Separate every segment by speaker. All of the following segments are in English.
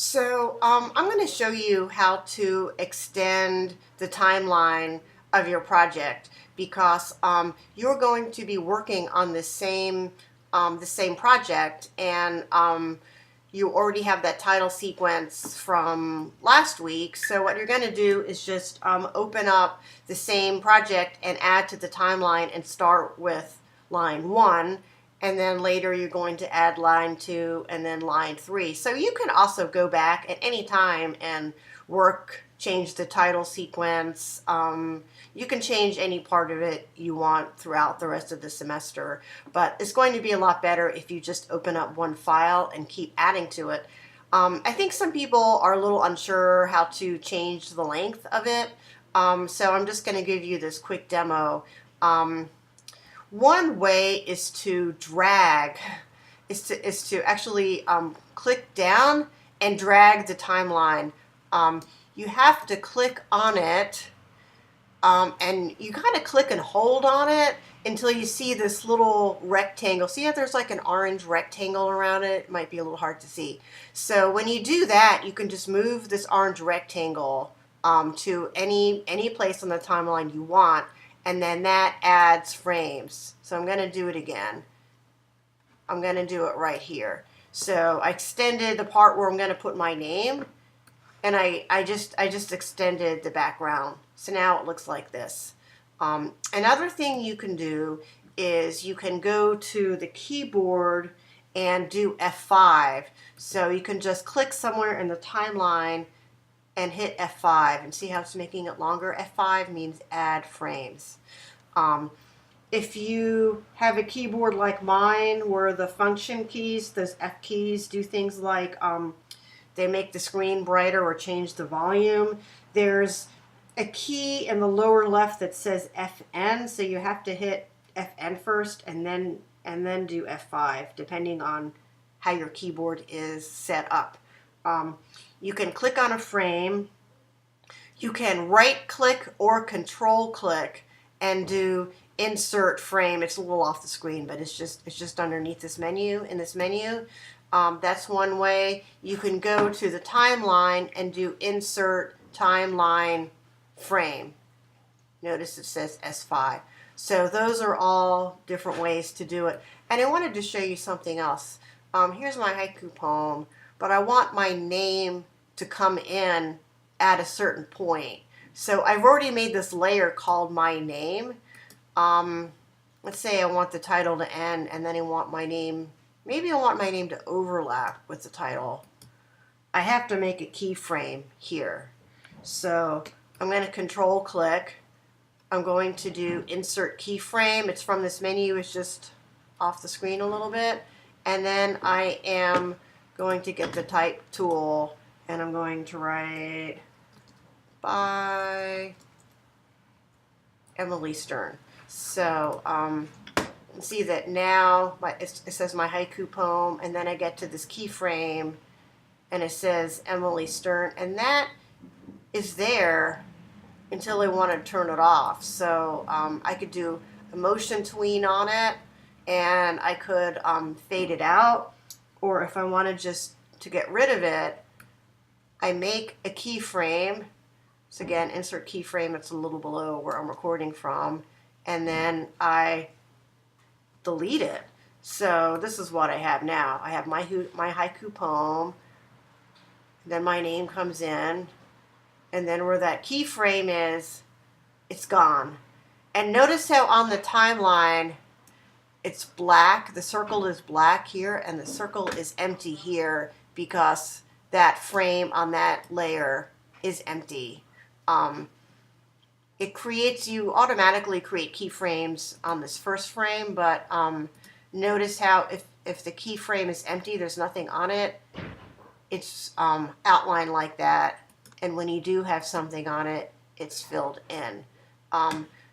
Speaker 1: So I'm going to show you how to extend the timeline of your project because you're going to be working on the same project, and you already have that title sequence from last week. So what you're going to do is just open up the same project and add to the timeline and start with line 1. And then later you're going to add line 2 and then line 3. So you can also go back at any time and change the title sequence. You can change any part of it you want throughout the rest of the semester, but it's going to be a lot better if you just open up one file and keep adding to it. I think some people are a little unsure how to change the length of it, so I'm just going to give you this quick demo. One way is to actually click down and drag the timeline. You have to click on it, and you kind of click and hold on it until you see this little rectangle. See how there's like an orange rectangle around it? It might be a little hard to see. So when you do that, you can just move this orange rectangle to any place on the timeline you want. And then that adds frames. So I'm going to do it again. I'm going to do it right here. So I extended the part where I'm going to put my name, and I just extended the background. So now it looks like this. Another thing you can do is you can go to the keyboard and do F5. So you can just click somewhere in the timeline and hit F5, and see how it's making it longer. F5 means add frames. If you have a keyboard like mine where the function keys, those F keys, do things like they make the screen brighter or change the volume, there's a key in the lower left that says FN, so you have to hit FN first and then do F5 depending on how your keyboard is set up. You can click on a frame. You can right click or control click and do insert frame. It's a little off the screen, but it's just underneath this menu, in this menu. That's one way. You can go to the timeline and do insert timeline frame. Notice it says S5. So those are all different ways to do it. And I wanted to show you something else. Here's my haiku poem, but I want my name to come in at a certain point. So I've already made this layer called my name. Let's say I want the title to end, and then I want my name, maybe I want my name to overlap with the title. I have to make a keyframe here. So I'm going to control click. I'm going to do insert keyframe. It's from this menu. It's just off the screen a little bit. And then I am going to get the type tool, and I'm going to write by Emily Stern. So see that now it says my haiku poem, and then I get to this keyframe and it says Emily Stern, and that is there until I want to turn it off. So I could do a motion tween on it, and I could fade it out, or if I wanted just to get rid of it, I make a keyframe. So again, insert keyframe, it's a little below where I'm recording from, and then I delete it. So this is what I have now. I have my haiku poem, then my name comes in, and then where that keyframe is, it's gone. And notice how on the timeline it's black, the circle is black here, and the circle is empty here because that frame on that layer is empty. You automatically create keyframes on this first frame, but notice how if the keyframe is empty, there's nothing on it, it's outlined like that, and when you do have something on it, it's filled in.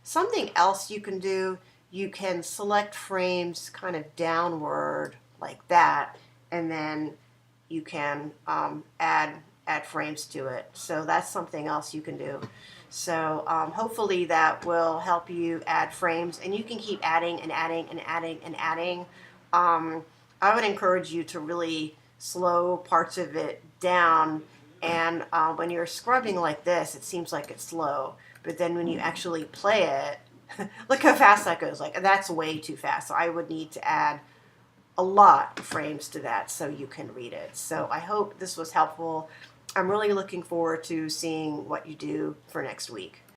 Speaker 1: Something else you can do, you can select frames kind of downward like that, and then you can add frames to it. So that's something else you can do. So hopefully that will help you add frames, and you can keep adding and adding and adding and adding. I would encourage you to really slow parts of it down. And when you're scrubbing like this, it seems like it's slow. But then when you actually play it, look how fast that goes. Like, that's way too fast. So I would need to add a lot of frames to that so you can read it. So I hope this was helpful. I'm really looking forward to seeing what you do for next week.